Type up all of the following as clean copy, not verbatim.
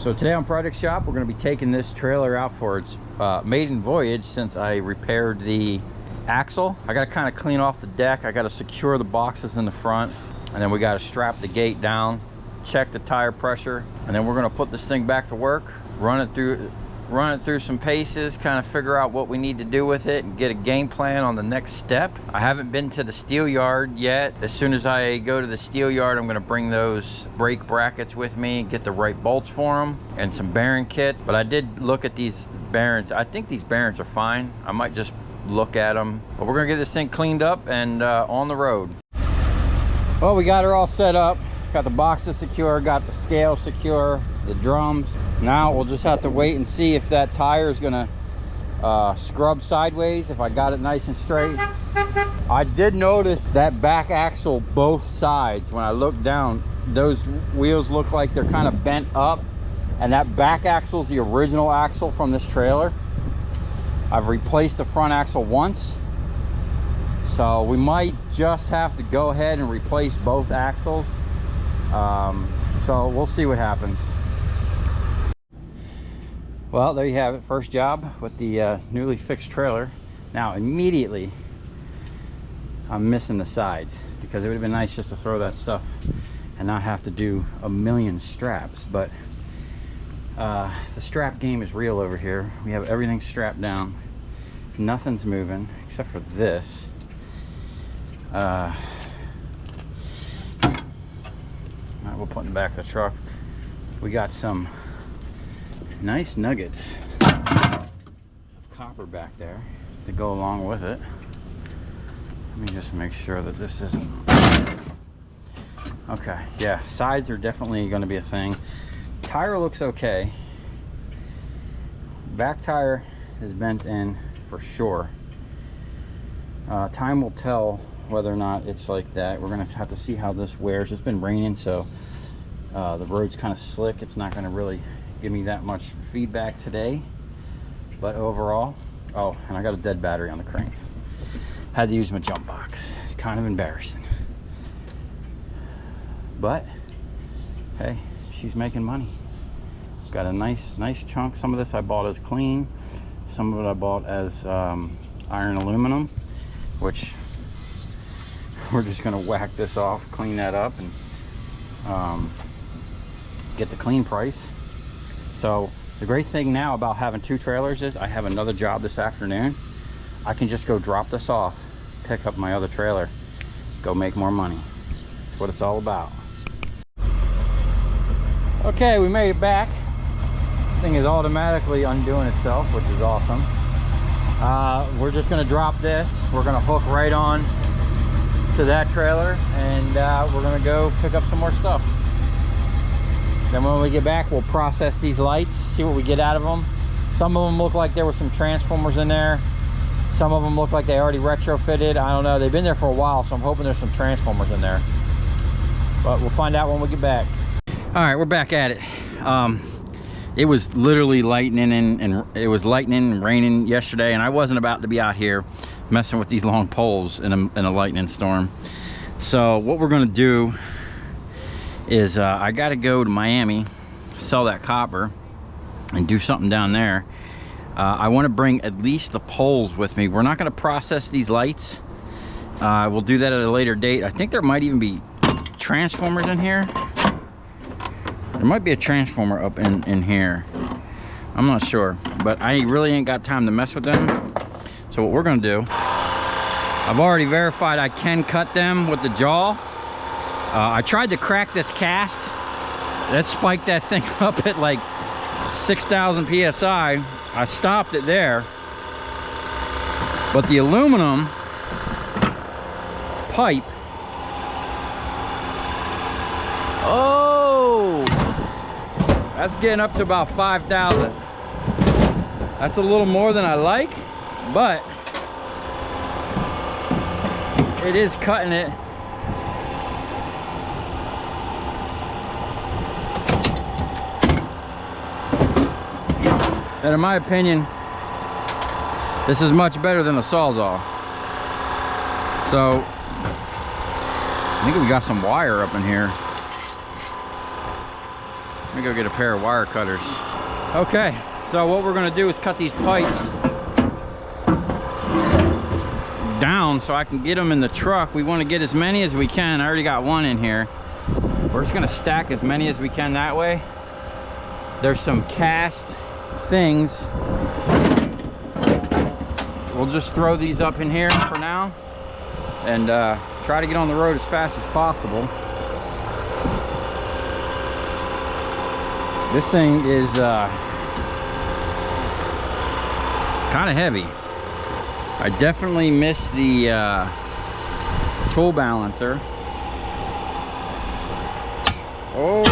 So today on Project Shop, we're going to be taking this trailer out for its maiden voyage since I repaired the axle. I got to kind of clean off the deck. I got to secure the boxes in the front, and then we got to strap the gate down, check the tire pressure, and then we're going to put this thing back to work, run it through some paces, kind of figure out what we need to do with it and get a game plan on the next step. I haven't been to the steel yard yet. As soon as I go to the steel yard, I'm going to bring those brake brackets with me, get the right bolts for them and some bearing kits. But I did look at these bearings. I think these bearings are fine. I might just look at them, but we're going to get this thing cleaned up and on the road. Well, we got her all set up. Got the boxes secure, got the scale secure, the drums. Now we'll just have to wait and see if that tire is gonna scrub sideways, if I got it nice and straight. I did notice that back axle, both sides, when I looked down, those wheels look like they're kind of bent up, and that back axle is the original axle from this trailer. I've replaced the front axle once, so we might just have to go ahead and replace both axles. So we'll see what happens. Well, there you have it. First job with the newly fixed trailer. Now immediately I'm missing the sides, because it would have been nice just to throw that stuff and not have to do a million straps. But the strap game is real over here. We have everything strapped down. Nothing's moving except for this. We'll put in the back of the truck. We got some nice nuggets of copper back there to go along with it. Let me just make sure that this isn't okay. Yeah, sides are definitely going to be a thing. Tire looks okay. Back tire is bent in for sure. Time will tell whether or not it's like that. We're gonna have to see how this wears. It's been raining, so the road's kind of slick. It's not gonna really give me that much feedback today, but overall, oh, and I got a dead battery on the crank. Had to use my jump box. It's kind of embarrassing, but hey, she's making money. Got a nice chunk. Some of this I bought as clean, some of it I bought as iron aluminum, which we're just gonna whack this off, clean that up, and get the clean price. So the great thing now about having two trailers is I have another job this afternoon. I can just go drop this off, pick up my other trailer, go make more money. That's what it's all about. Okay, we made it back. This thing is automatically undoing itself, which is awesome. We're just gonna drop this. We're gonna hook right on to that trailer, and we're gonna go pick up some more stuff. Then when we get back, we'll process these lights, see what we get out of them. Some of them look like there were some transformers in there. Some of them look like they already retrofitted. I don't know, they've been there for a while, so I'm hoping there's some transformers in there, but we'll find out when we get back. All right, we're back at it. It was literally lightning and it was lightning and raining yesterday, and I wasn't about to be out here messing with these long poles in a lightning storm. So what we're gonna do is I gotta go to Miami, sell that copper and do something down there. I want to bring at least the poles with me. We're not going to process these lights. We'll do that at a later date. I think there might even be transformers in here. There might be a transformer up in here. I'm not sure, but I really ain't got time to mess with them. So what we're gonna do, I've already verified I can cut them with the jaw. I tried to crack this cast. That spiked that thing up at like 6,000 PSI. I stopped it there. But the aluminum pipe, oh, that's getting up to about 5,000. That's a little more than I like, but it is cutting it. And in my opinion, this is much better than a Sawzall. So I think we got some wire up in here. Let me go get a pair of wire cutters. Okay, so what we're gonna do is cut these pipes down so I can get them in the truck. We want to get as many as we can. I already got one in here. We're just gonna stack as many as we can that way. There's some cast things. We'll just throw these up in here for now and try to get on the road as fast as possible. This thing is kind of heavy. I definitely missed the tool balancer. Oh,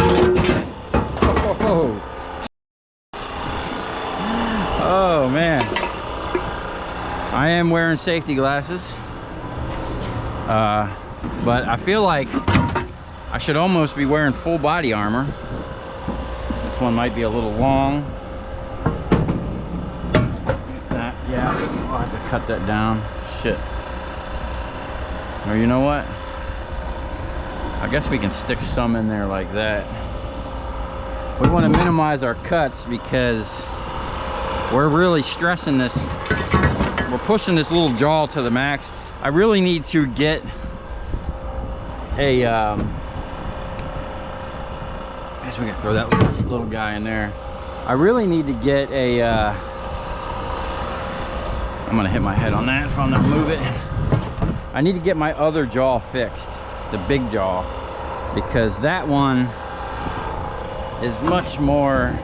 oh man. I am wearing safety glasses, but I feel like I should almost be wearing full body armor. This one might be a little long. Yeah, I'll have to cut that down. Shit. Or you know what? I guess we can stick some in there like that. We want to minimize our cuts because we're really stressing this. We're pushing this little jaw to the max. I really need to get a I guess we can throw that little guy in there. I really need to get a I'm gonna hit my head on that if I'm not move it. I need to get my other jaw fixed, the big jaw, because that one is much more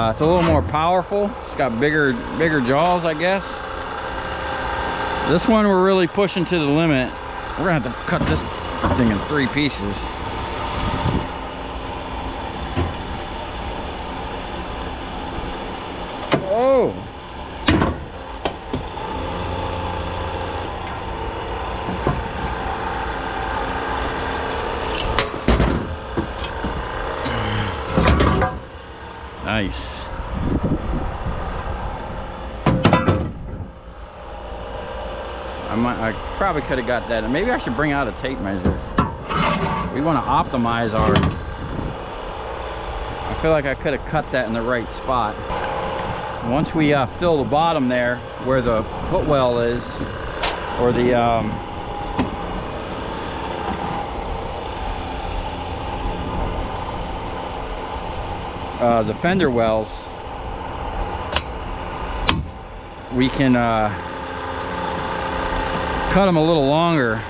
it's a little more powerful. It's got bigger jaws, I guess. This one we're really pushing to the limit. We're gonna have to cut this thing in 3 pieces. Oh! Nice. I probably could have got that. Maybe I should bring out a tape measure. We want to optimize our... I feel like I could have cut that in the right spot. Once we fill the bottom there, where the footwell is, or the fender wells, we can cut them a little longer.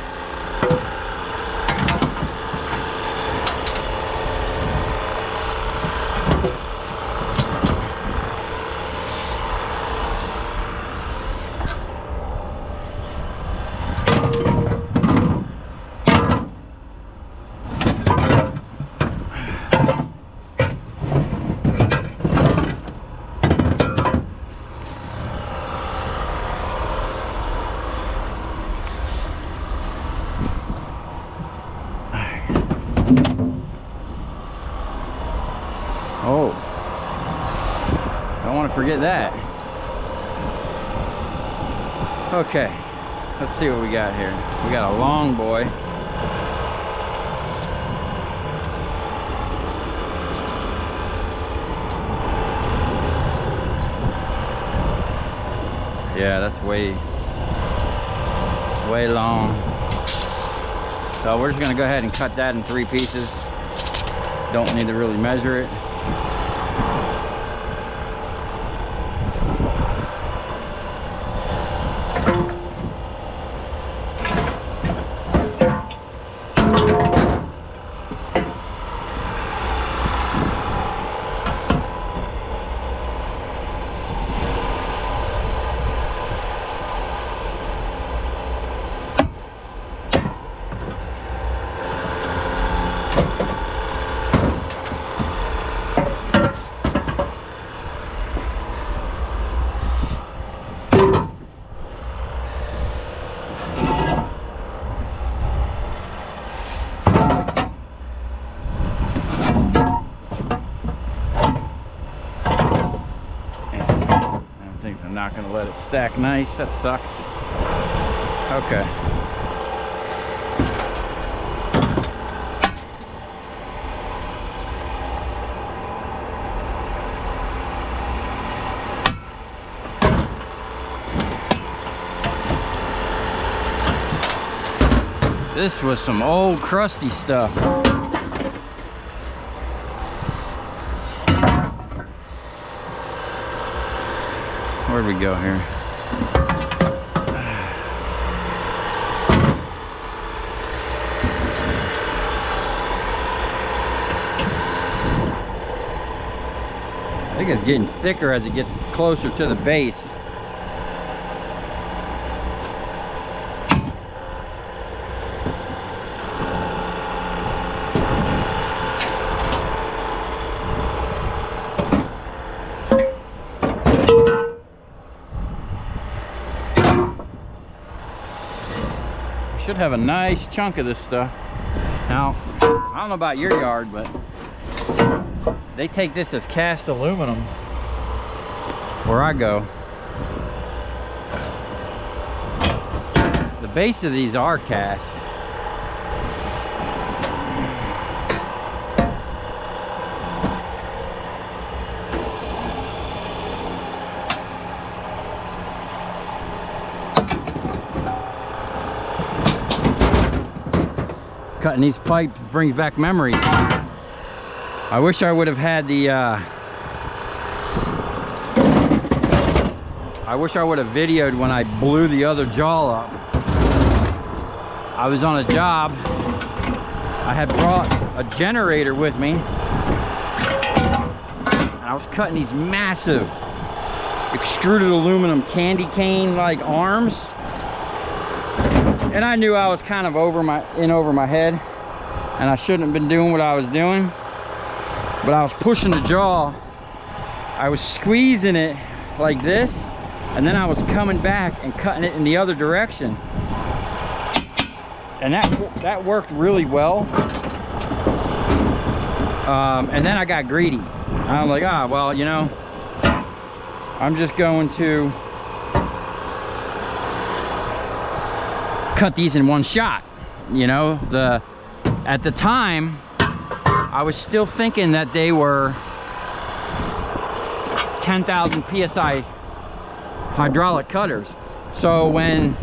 Oh, don't want to forget that. Okay, let's see what we got here. We got a long boy. Yeah, that's way long. So we're just gonna go ahead and cut that in 3 pieces. Don't need to really measure it. I'm not going to let it stack nice. That sucks. Okay. This was some old crusty stuff. Where'd we go here? I think it's getting thicker as it gets closer to the base. Should have a nice chunk of this stuff. Now, I don't know about your yard, but they take this as cast aluminum where I go. The base of these are cast. Cutting these pipes brings back memories. I wish I would have had the I wish I would have videoed when I blew the other jaw up. I was on a job. I had brought a generator with me, and I was cutting these massive extruded aluminum candy cane like arms. And I knew I was kind of over my head, and I shouldn't have been doing what I was doing. But I was pushing the jaw. I was squeezing it like this, and then I was coming back and cutting it in the other direction. And that worked really well. And then I got greedy. I was like, well, you know, I'm just going to cut these in one shot. You know, at the time I was still thinking that they were 10,000 psi hydraulic cutters. So when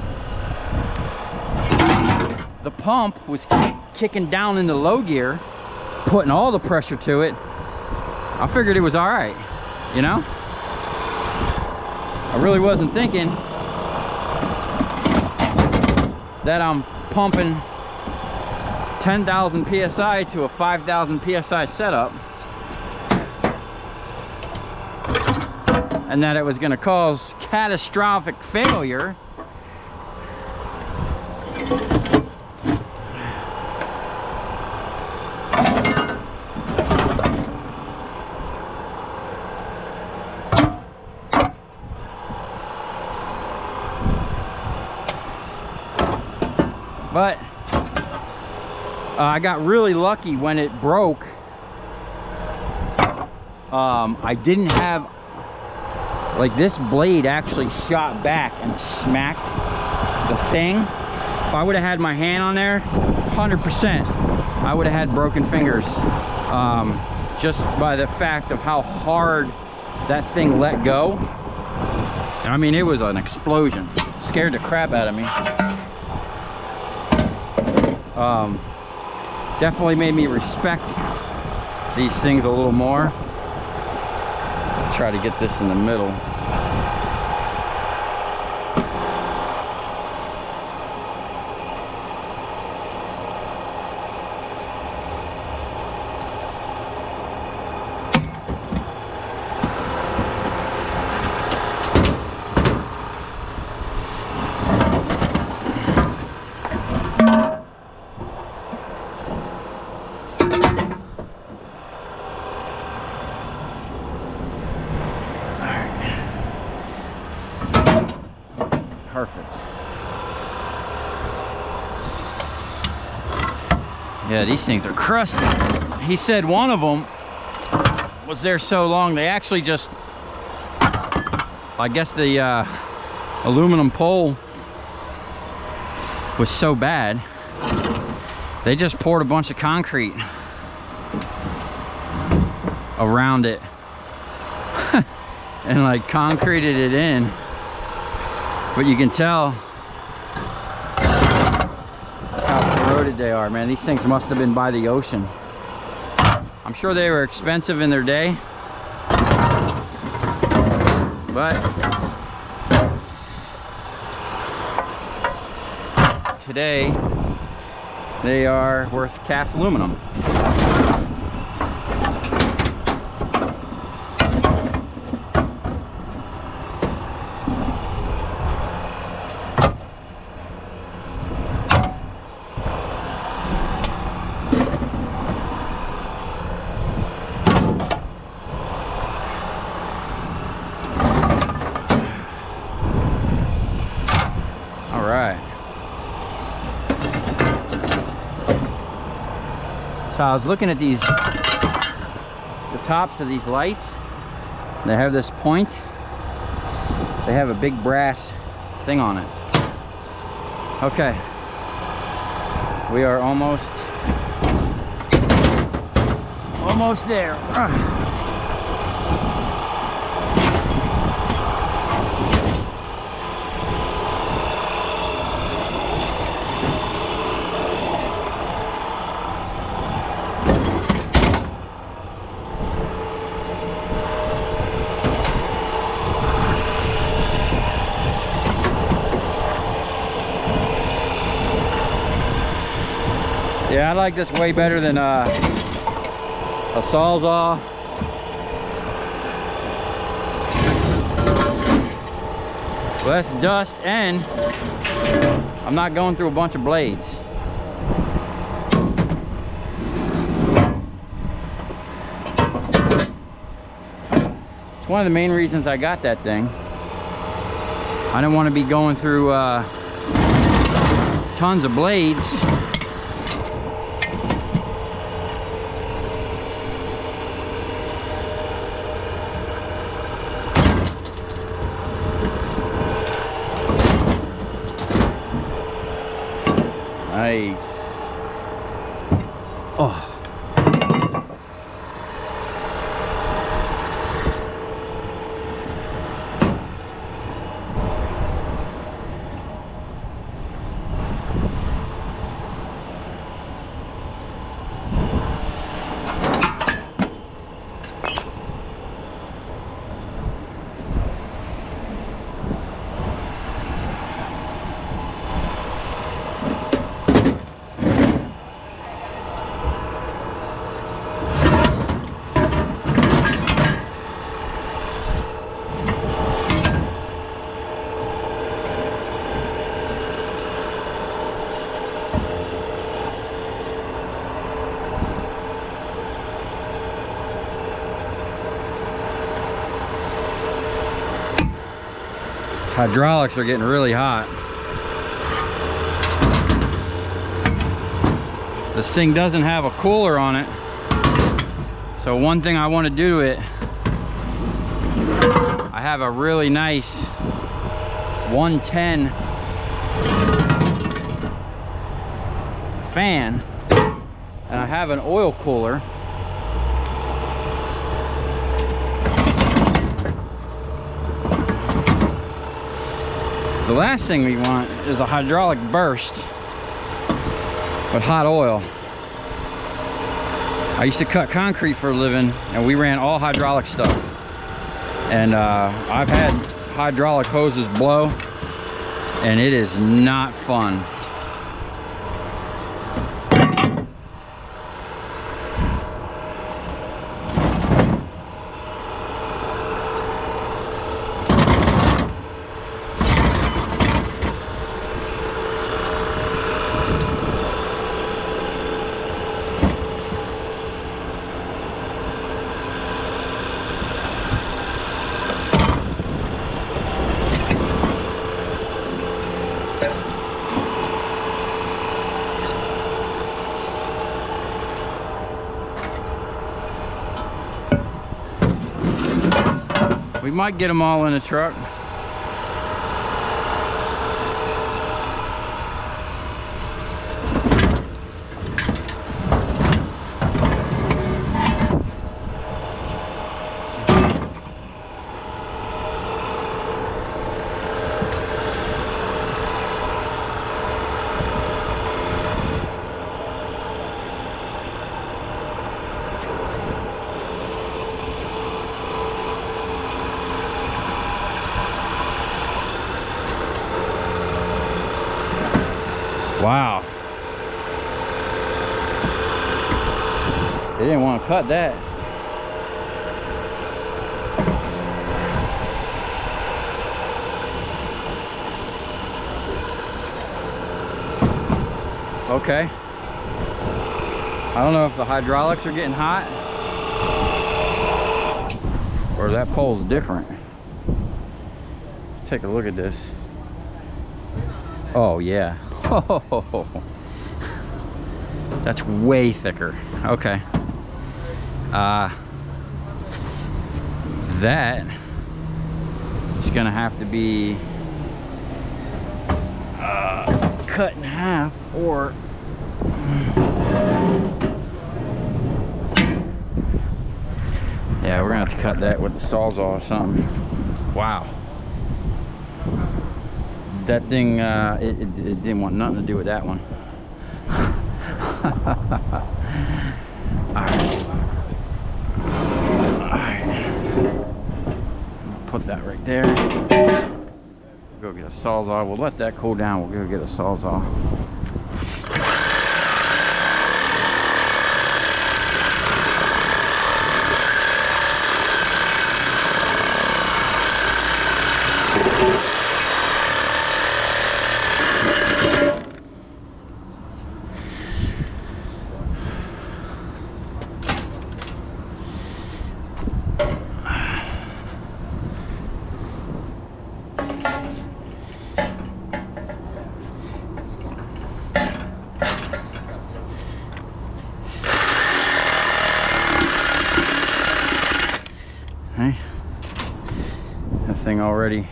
the pump was kicking down into low gear, putting all the pressure to it, I figured it was all right, you know? I really wasn't thinking that I'm pumping 10,000 psi to a 5,000 psi setup, and that it was going to cause catastrophic failure. But I got really lucky when it broke. I didn't have, like, this blade actually shot back and smacked the thing. If I would have had my hand on there, 100%, I would have had broken fingers. Just by the fact of how hard that thing let go. I mean, it was an explosion. Scared the crap out of me. Definitely made me respect these things a little more. Try to get this in the middle. Perfect. Yeah, these things are crusty. He said one of them was there so long they actually just, I guess the aluminum pole was so bad they just poured a bunch of concrete around it and like concreted it in. But you can tell how loaded they are, man. These things must have been by the ocean. I'm sure they were expensive in their day, but today they are worth cast aluminum. So I was looking at the tops of these lights. They have this point. They have a big brass thing on it. Okay. We are almost there. Yeah, I like this way better than a Sawzall. Less dust, and I'm not going through a bunch of blades. It's one of the main reasons I got that thing. I didn't want to be going through tons of blades. Nice. Oh. Hydraulics are getting really hot. This thing doesn't have a cooler on it, so one thing I want to do to it, I have a really nice 110 fan, and I have an oil cooler. The last thing we want is a hydraulic burst with hot oil. I used to cut concrete for a living, and we ran all hydraulic stuff. And I've had hydraulic hoses blow, and it is not fun. We might get them all in the truck. They didn't want to cut that. Okay. I don't know if the hydraulics are getting hot or that pole's different. Take a look at this. Oh yeah. That's way thicker. Okay. That is gonna have to be cut in half, or yeah, we're gonna have to cut that with the sawzall or something. Wow. That thing, it didn't want nothing to do with that one. Alright. Put that right there. Go get a sawzall. We'll let that cool down. We'll go get a sawzall. Okay. That thing already.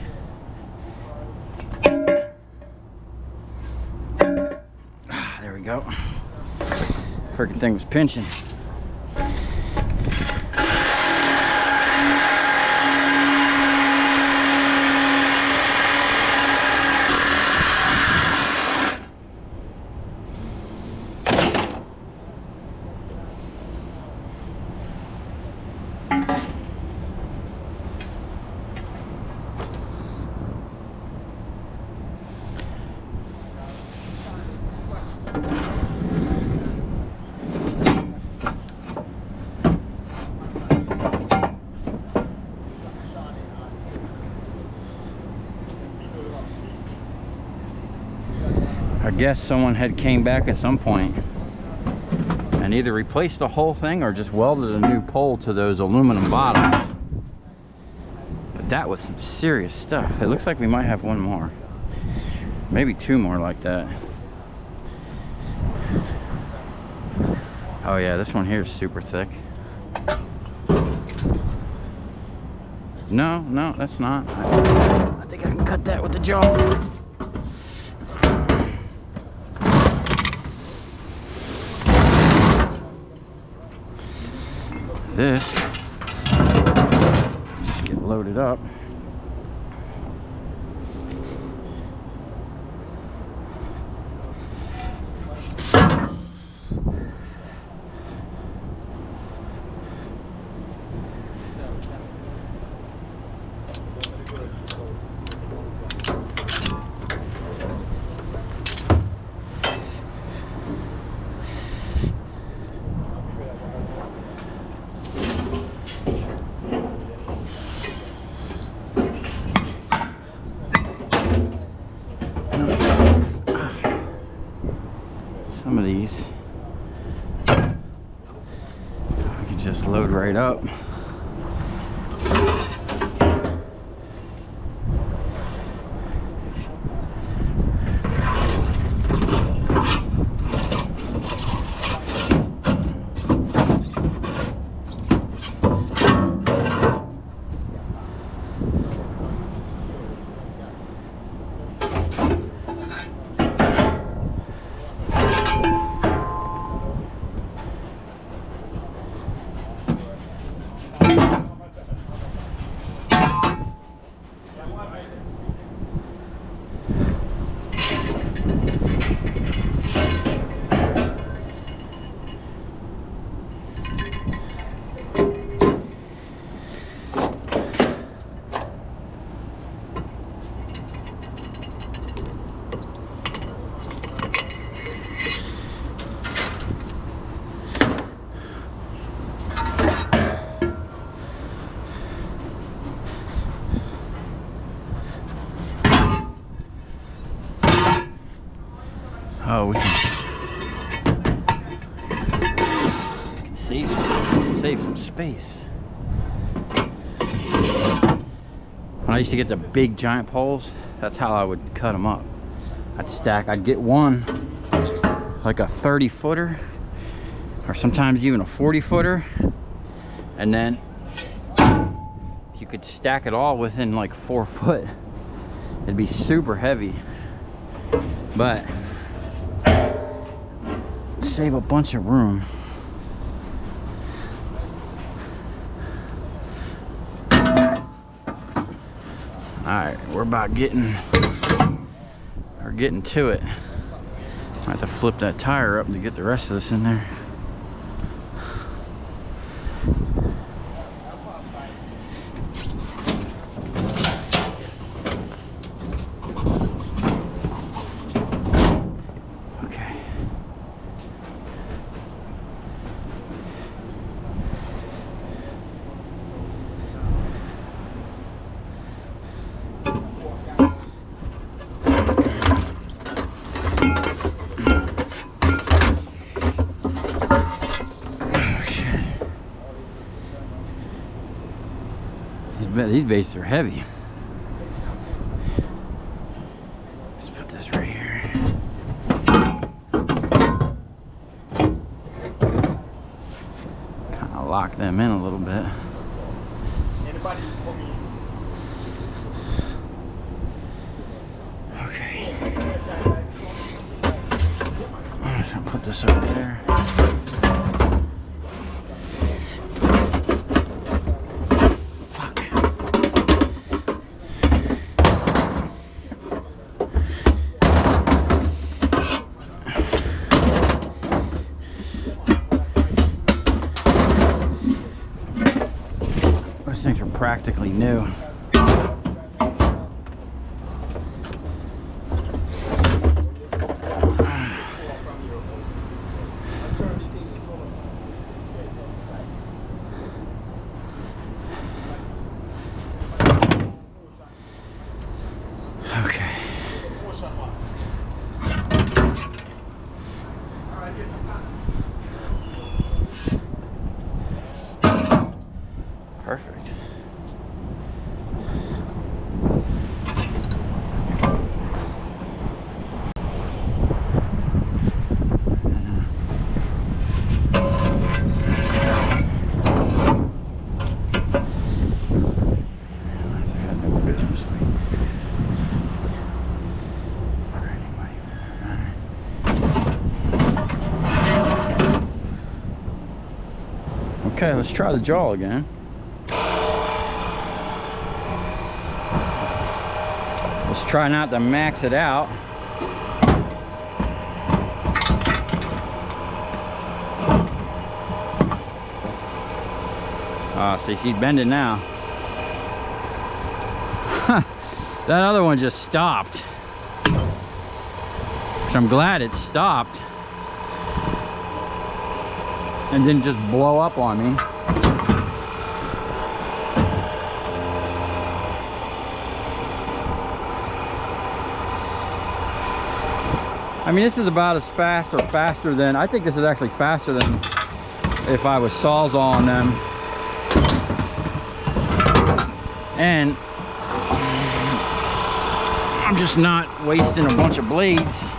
There we go. Freaking thing was pinching. I guess someone had came back at some point and either replaced the whole thing or just welded a new pole to those aluminum bottoms. But that was some serious stuff. It looks like we might have one more, maybe two more like that. Oh yeah, this one here is super thick. No, that's not. I think I can cut that with the jaw. This just get loaded up. Some of these I can just load right up. save some space. When I used to get the big giant poles, that's how I would cut them up. I'd get one like a 30 footer or sometimes even a 40 footer, and then you could stack it all within like 4 foot. It'd be super heavy, but save a bunch of room. Alright, we're getting to it. I have to flip that tire up to get the rest of this in there. These bases are heavy. Let's put this right here. Kind of lock them in a little bit. Okay. I'm just gonna put this over there. Things are practically new. Okay. Perfect. Okay, let's try the jaw again. Let's try not to max it out. Ah, see, she's bending now. That other one just stopped. So I'm glad it stopped and didn't just blow up on me. I mean, this is about as fast or faster than, I think this is actually faster than if I was sawzalling them. And I'm just not wasting a bunch of blades.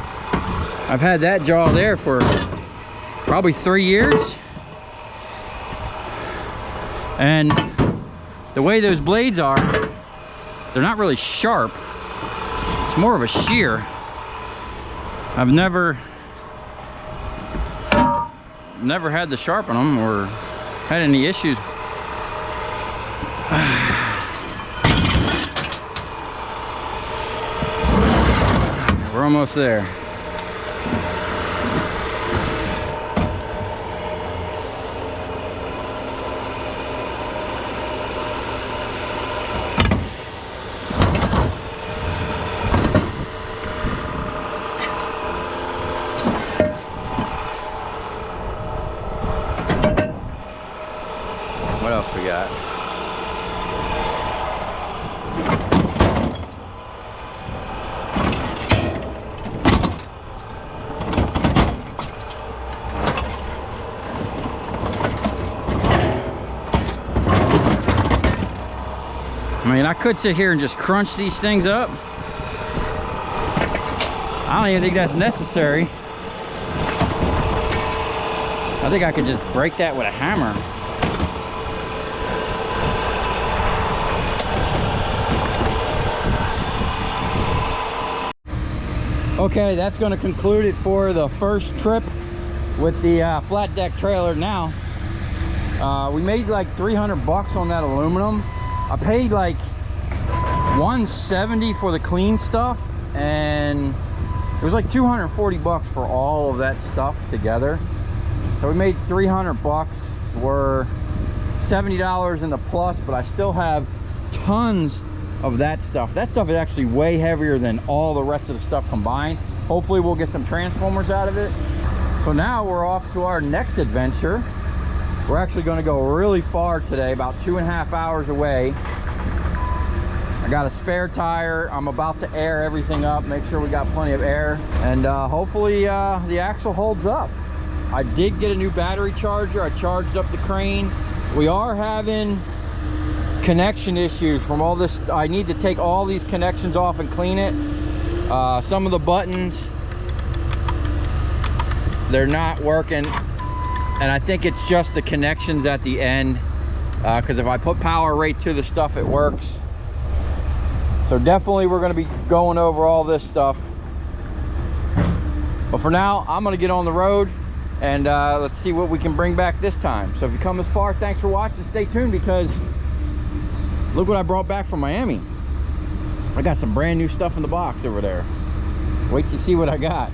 I've had that jaw there for probably 3 years. And the way those blades are, they're not really sharp. It's more of a shear. I've never had to sharpen them or had any issues. We're almost there. What else we got? I mean, I could sit here and just crunch these things up. I don't even think that's necessary. I think I could just break that with a hammer. Okay, that's going to conclude it for the first trip with the flat deck trailer. Now, we made like 300 bucks on that aluminum. I paid like 170 for the clean stuff, and it was like 240 bucks for all of that stuff together. So we made 300 bucks. We're $70 in the plus, but I still have tons of that stuff. That stuff is actually way heavier than all the rest of the stuff combined. Hopefully we'll get some transformers out of it. So now we're off to our next adventure. We're actually going to go really far today, about 2.5 hours away. I got a spare tire. I'm about to air everything up, make sure we got plenty of air, and hopefully the axle holds up. I did get a new battery charger. I charged up the crane. We are having connection issues from all this. I need to take all these connections off and clean it. Some of the buttons, they're not working, and I think it's just the connections at the end, because if I put power right to the stuff, it works. So definitely we're going to be going over all this stuff, but for now I'm going to get on the road and let's see what we can bring back this time. So if you come this far, thanks for watching. Stay tuned, because look what I brought back from Miami. I got some brand new stuff in the box over there. Wait to see what I got.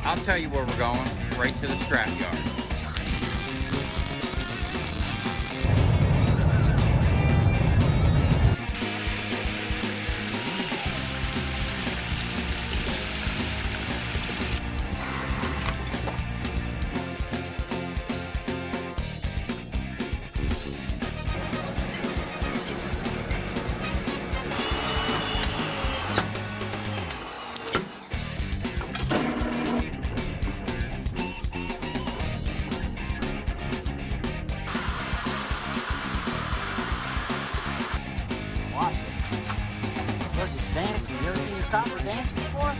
I'll tell you where we're going, right to the scrap yard. Dancing. You ever seen your copper dance before?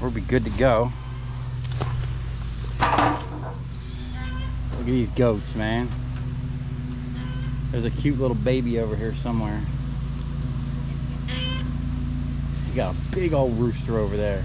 We'll be good to go. Look at these goats, man. There's a cute little baby over here somewhere. You got a big old rooster over there.